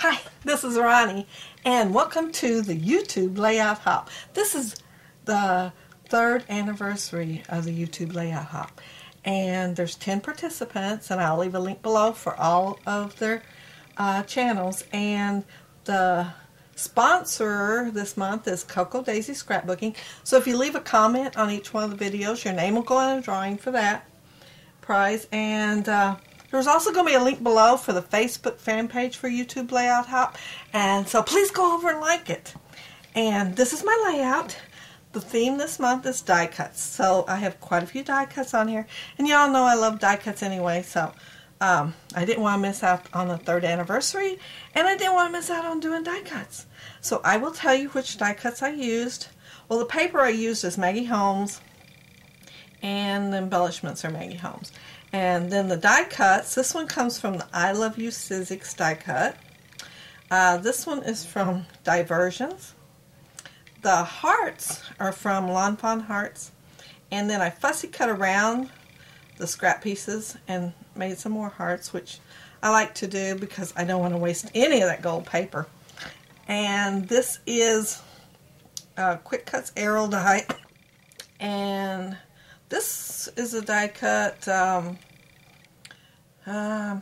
Hi, this is Ronnie, and welcome to the YouTube Layout Hop. This is the 3rd anniversary of the YouTube Layout Hop, and there's 10 participants, and I'll leave a link below for all of their channels. And the sponsor this month is Coco Daisy Scrapbooking. So if you leave a comment on each one of the videos, your name will go in a drawing for that prize. And there's also going to be a link below for the Facebook fan page for YouTube Layout Hop. And so please go over and like it. And this is my layout. The theme this month is die cuts. So I have quite a few die cuts on here. And y'all know I love die cuts anyway. So I didn't want to miss out on the 3rd anniversary. And I didn't want to miss out on doing die cuts. So I will tell you which die cuts I used. Well, the paper I used is Maggie Holmes. And the embellishments are Maggie Holmes. And then the die cuts, this one comes from the I Love You Sizzix die cut. This one is from Diversions. The hearts are from Lawn Fawn Hearts. And then I fussy cut around the scrap pieces and made some more hearts, which I like to do because I don't want to waste any of that gold paper. And this is Quick Cuts Arrow die. And this is a die cut, I'm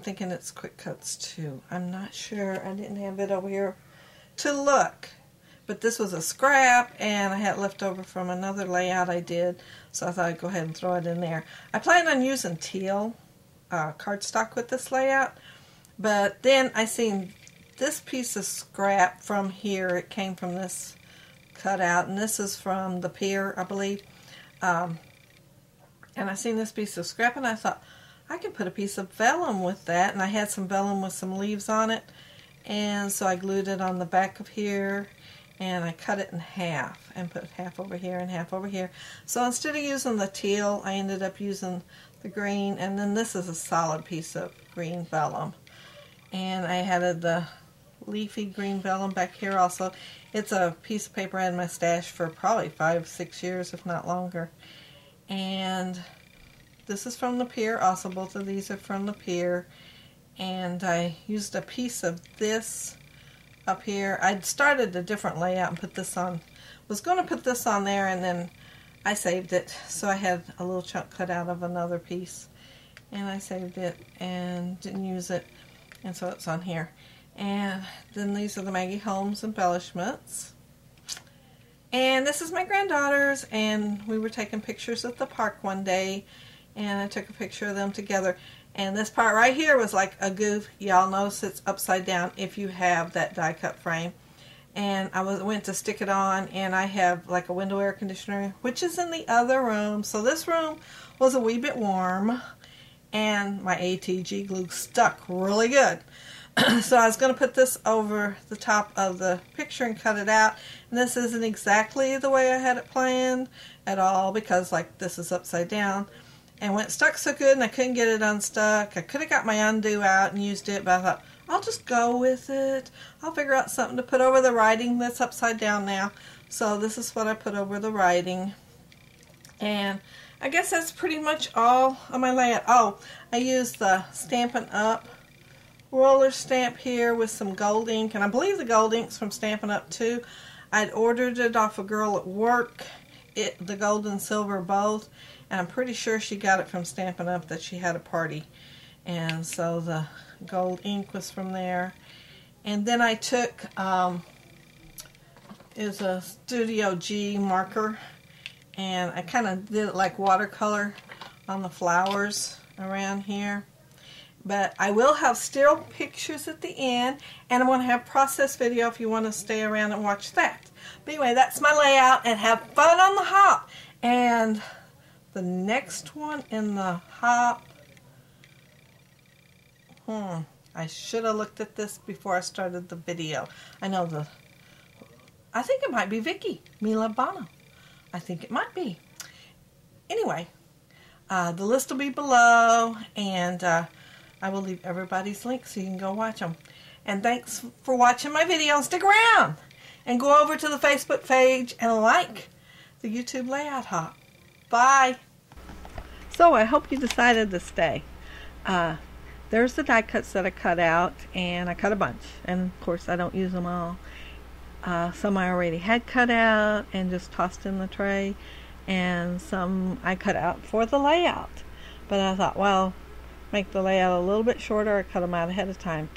thinking it's Quick Cuts too. I'm not sure. I didn't have it over here to look. But this was a scrap, and I had it left over from another layout I did, so I thought I'd go ahead and throw it in there. I plan on using teal cardstock with this layout, but then I seen this piece of scrap from here. It came from this cutout, and this is from the pier, I believe. And I seen this piece of scrap, and I thought, I could put a piece of vellum with that, and I had some vellum with some leaves on it, and so I glued it on the back of here, and I cut it in half, and put half over here and half over here. So instead of using the teal, I ended up using the green, and then this is a solid piece of green vellum. And I added the leafy green vellum back here also. It's a piece of paper I had in my stash for probably 5-6 years, if not longer. And this is from the pier also. Both of these are from the pier. And I used a piece of this up here. I'd started a different layout and put this on. Was going to put this on there, and then I saved it. So I had a little chunk cut out of another piece. And I saved it and didn't use it. And so it's on here. And then these are the Maggie Holmes embellishments. And this is my granddaughter's, and we were taking pictures at the park one day, and I took a picture of them together. And this part right here was like a goof. Y'all notice it's upside down if you have that die cut frame. And I went to stick it on, and I have like a window air conditioner, which is in the other room. So this room was a wee bit warm, and my ATG glue stuck really good. So I was going to put this over the top of the picture and cut it out. And this isn't exactly the way I had it planned at all, because like this is upside down. And when it stuck so good and I couldn't get it unstuck, I could have got my undo out and used it, but I thought, I'll just go with it. I'll figure out something to put over the writing that's upside down now. So this is what I put over the writing. And I guess that's pretty much all of my layout. Oh, I used the Stampin' Up! Roller stamp here with some gold ink, and I believe the gold ink's from Stampin' Up! Too. I'd ordered it off a girl at work, the gold and silver both, and I'm pretty sure she got it from Stampin' Up! That she had a party, and so the gold ink was from there. And then I took is a Studio G marker, and I kind of did it like watercolor on the flowers around here. But I will have still pictures at the end, and I'm going to have process video if you want to stay around and watch that. But anyway, that's my layout, and have fun on the hop. And the next one in the hop, I should have looked at this before I started the video. I think it might be Vicki, Mila Bono. I think it might be. Anyway, the list will be below, and I will leave everybody's links so you can go watch them. And thanks for watching my video. Stick around and go over to the Facebook page and like the YouTube Layout Hop. Bye. So I hope you decided to stay. there's the die cuts that I cut out, and I cut a bunch, and of course I don't use them all. Some I already had cut out and just tossed in the tray, and some I cut out for the layout. But I thought, well, make the layout a little bit shorter. I cut them out ahead of time.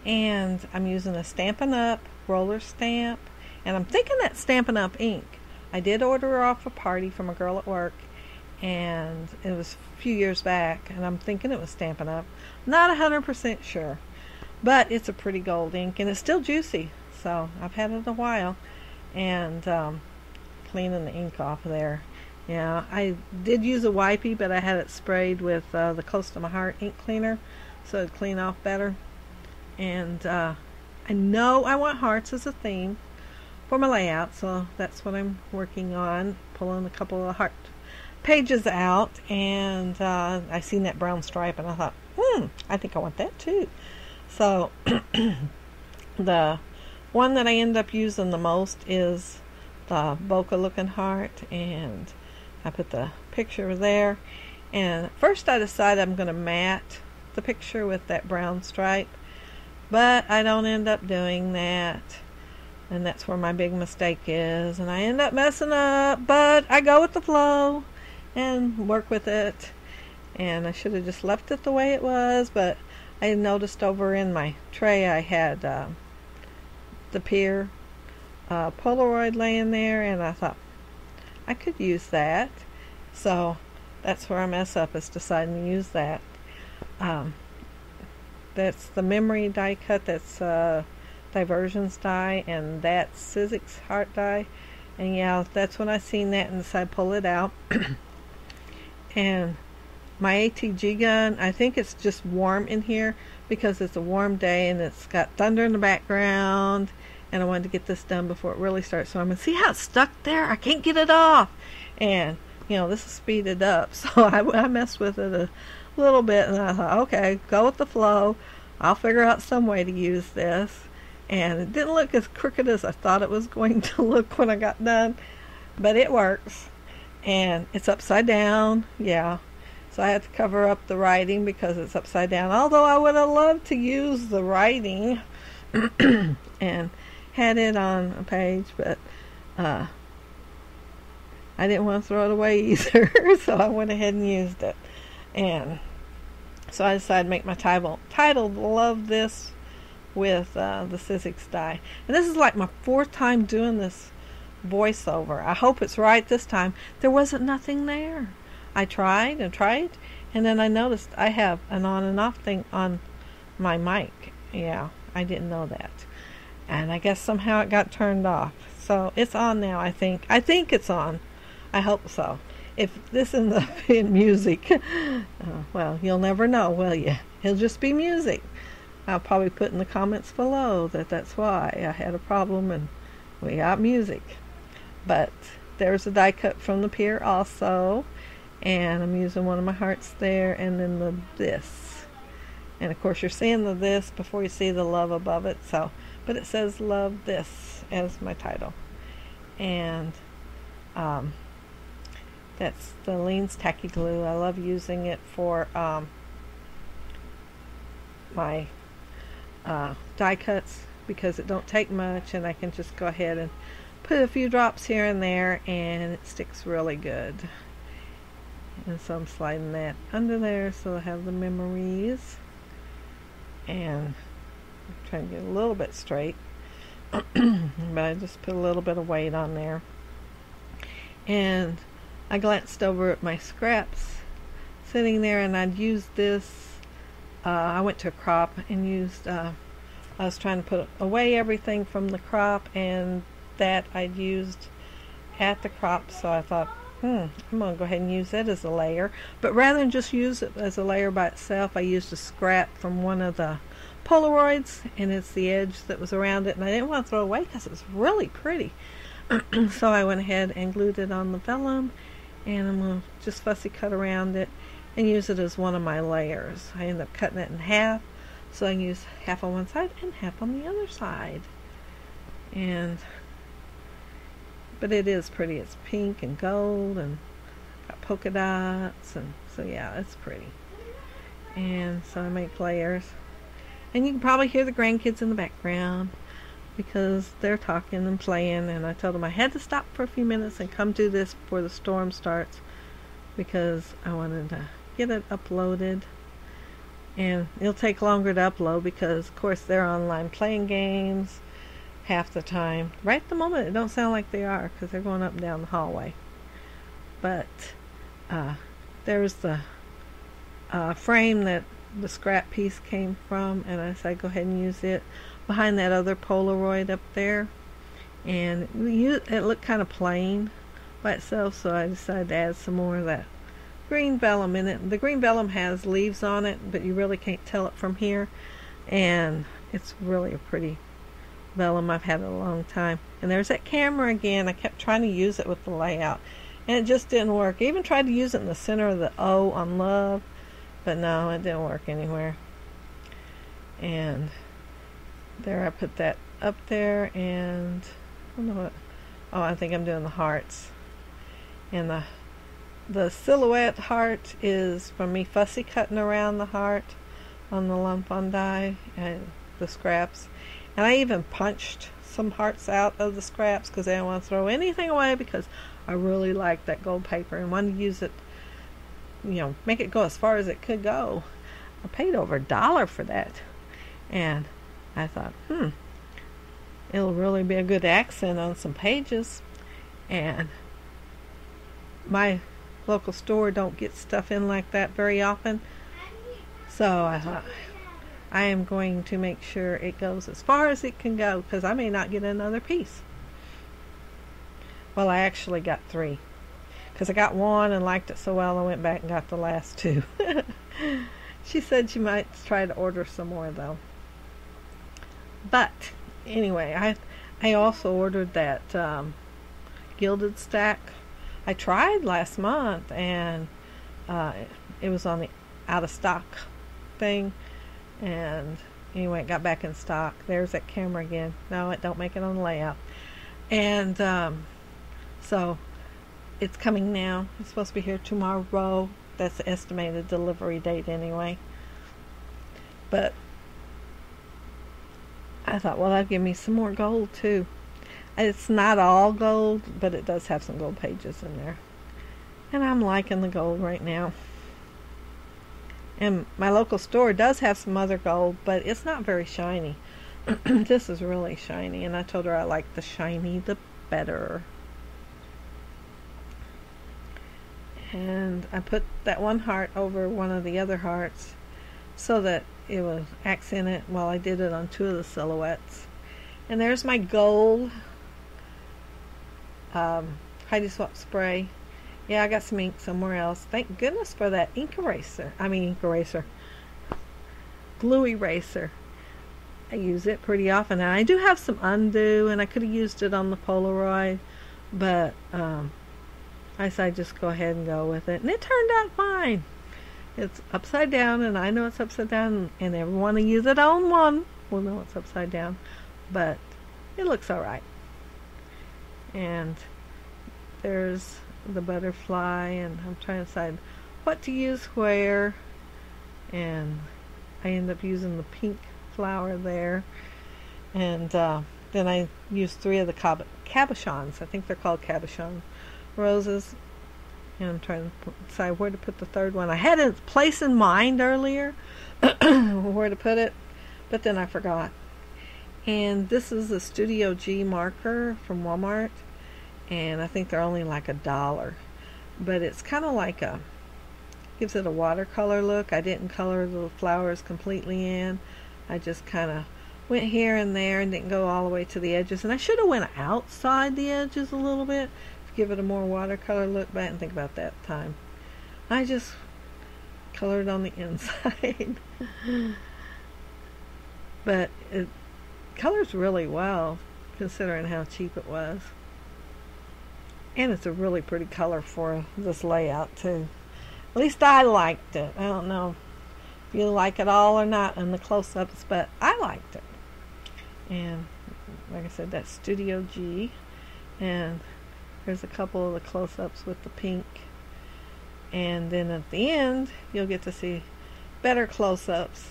And I'm using a Stampin' Up! Roller stamp, and I'm thinking that's Stampin' Up! Ink. I did order off a party from a girl at work, and it was a few years back, and I'm thinking it was Stampin' Up! Not 100% sure, but it's a pretty gold ink, and it's still juicy, so I've had it a while. And cleaning the ink off of there. Yeah, I did use a wipey, but I had it sprayed with the Close to My Heart ink cleaner, so it'd clean off better. And I know I want hearts as a theme for my layout, so that's what I'm working on, pulling a couple of heart pages out. And I seen that brown stripe, and I thought, I think I want that too. So the one that I end up using the most is the bokeh looking heart, and I put the picture there. And at first I decided I'm going to matte the picture with that brown stripe, but I don't end up doing that, and that's where my big mistake is, and I end up messing up. But I go with the flow and work with it, and I should have just left it the way it was. But I noticed over in my tray I had the Pier Polaroid laying there, and I thought I could use that. So that's where I mess up, is deciding to use that. That's the memory die cut. That's Diversions die, and that's Sizzix heart die. And yeah, that's when I seen that and decided to pull it out. And my ATG gun, I think it's just warm in here because it's a warm day and it's got thunder in the background, and I wanted to get this done before it really starts. So I'm going to see how it's stuck there. I can't get it off. And, you know, this is speeded up. So I messed with it a little bit, and I thought, okay, go with the flow. I'll figure out some way to use this. And it didn't look as crooked as I thought it was going to look when I got done, but it works. And it's upside down, yeah. So I had to cover up the writing because it's upside down. Although I would have loved to use the writing and had it on a page, but I didn't want to throw it away either. So I went ahead and used it. And so I decided to make my title Love This with the Sizzix die. And this is like my 4th time doing this voiceover. I hope it's right this time. There wasn't nothing there. I tried and tried, and then I noticed I have an on and off thing on my mic. Yeah, I didn't know that. And I guess somehow it got turned off. So it's on now, I think. I think it's on. I hope so. If this ends up in music, well, you'll never know, will you? It'll just be music. I'll probably put in the comments below that that's why I had a problem and we got music. But there's a die cut from the Pier also, and I'm using one of my hearts there, and then the this. And of course you're seeing the this before you see the love above it. So, but it says Love This as my title. And that's the Lean's Tacky Glue. I love using it for my die cuts because it don't take much, and I can just go ahead and put a few drops here and there, and it sticks really good. And so I'm sliding that under there so I have the memories, and I'm trying to get a little bit straight. But I just put a little bit of weight on there. And I glanced over at my scraps sitting there, and I'd used this. I went to a crop and used, I was trying to put away everything from the crop, and that I'd used at the crop. So I thought, I'm going to go ahead and use that as a layer. But rather than just use it as a layer by itself, I used a scrap from one of the Polaroids, and it's the edge that was around it, and I didn't want to throw it away because it was really pretty. So I went ahead and glued it on the vellum, and I'm going to just fussy cut around it and use it as one of my layers. I end up cutting it in half, so I can use half on one side and half on the other side. But it is pretty. It's pink and gold and got polka dots, and so yeah, it's pretty. And so I make layers. And you can probably hear the grandkids in the background because they're talking and playing. And I told them I had to stop for a few minutes and come do this before the storm starts because I wanted to get it uploaded. And it'll take longer to upload because, of course, they're online playing games half the time. Right at the moment, it don't sound like they are because they're going up and down the hallway. But there's the frame that the scrap piece came from, and I said go ahead and use it behind that other Polaroid up there. And it looked kind of plain by itself, so I decided to add some more of that green vellum in it. The green vellum has leaves on it, but you really can't tell it from here, and it's really a pretty vellum. I've had it a long time. And there's that camera again. I kept trying to use it with the layout, and it just didn't work. I even tried to use it in the center of the O on love, but no, it didn't work anywhere. And there, I put that up there, and I don't know what, oh, I think I'm doing the hearts. And the silhouette heart is from me fussy cutting around the heart on the lump on die and the scraps. And I even punched some hearts out of the scraps because I didn't want to throw anything away because I really liked that gold paper and wanted to use it, you know, make it go as far as it could go. I paid over $1 for that. And I thought, it'll really be a good accent on some pages. And my local store don't get stuff in like that very often. So I thought, I am going to make sure it goes as far as it can go because I may not get another piece. Well, I actually got 3 because I got 1 and liked it so well I went back and got the last 2. She said she might try to order some more though. But anyway, I also ordered that gilded stack. I tried last month and it was on the out of stock thing, and anyway, it got back in stock. There's that camera again. No, it don't make it on the layout. And so it's coming now. It's supposed to be here tomorrow. That's the estimated delivery date anyway. But I thought, well, that'd give me some more gold too. It's not all gold, but it does have some gold pages in there. And I'm liking the gold right now. And my local store does have some other gold, but it's not very shiny. This is really shiny, and I told her I like the shiny the better. And I put that one heart over one of the other hearts so that it was accented while I did it on 2 of the silhouettes. And there's my gold Heidi Swap spray. Yeah, I got some ink somewhere else. Thank goodness for that glue eraser. I use it pretty often, and I do have some undo, and I could have used it on the Polaroid, but I decided just go ahead and go with it, and it turned out fine. It's upside down, and I know it's upside down, and everyone who uses it on one will know it's upside down, but it looks alright. And there's the butterfly, and I'm trying to decide what to use where, and I end up using the pink flower there, and then I used 3 of the cabochons. I think they're called cabochon roses, and I'm trying to decide where to put the 3rd one. I had a place in mind earlier where to put it, but then I forgot. And this is a Studio G marker from Walmart, and I think they're only like $1, but it's kind of like gives it a watercolor look. I didn't color the flowers completely in. I just kind of went here and there and didn't go all the way to the edges, and I should have went outside the edges a little bit to give it a more watercolor look, but I didn't think about that time. I just colored on the inside. But it colors really well considering how cheap it was. And it's a really pretty color for this layout too. At least I liked it. I don't know if you like it all or not in the close-ups, but I liked it. And like I said, that's Studio G. And there's a couple of the close-ups with the pink. And then at the end, you'll get to see better close-ups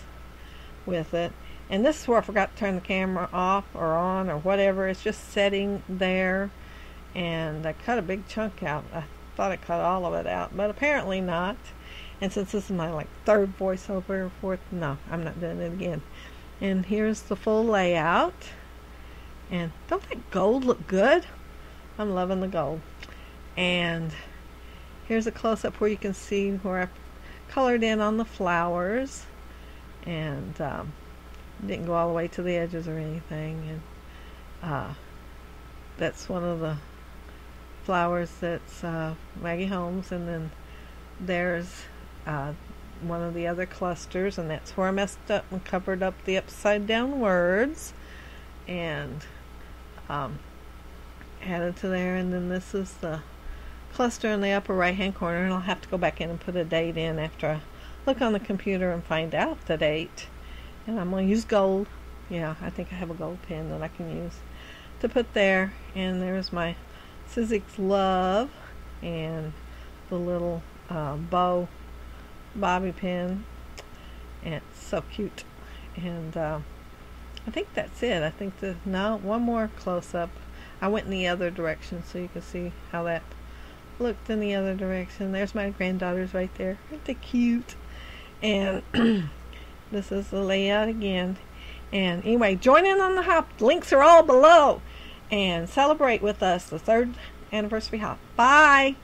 with it. And this is where I forgot to turn the camera off or on or whatever. It's just sitting there, and I cut a big chunk out. I thought I cut all of it out, but apparently not. And since this is my third voiceover, fourth, no, I'm not doing it again. And here's the full layout. And don't that gold look good? I'm loving the gold. And here's a close-up where you can see where I colored in on the flowers, and didn't go all the way to the edges or anything. And that's one of the flowers that's Maggie Holmes, and then there's one of the other clusters, and that's where I messed up and covered up the upside down words and added to there. And then this is the cluster in the upper right hand corner, and I'll have to go back in and put a date in after I look on the computer and find out the date. And I'm going to use gold. Yeah, I think I have a gold pen that I can use to put there. And there's my Sizzix Love and the little bow bobby pin, and it's so cute. And I think that's it. I think now one more close-up. I went in the other direction so you can see how that looked in the other direction. There's my granddaughters right there. Aren't they cute? And this is the layout again. And anyway, join in on the hop. Links are all below. And celebrate with us the 3rd anniversary hop. Bye!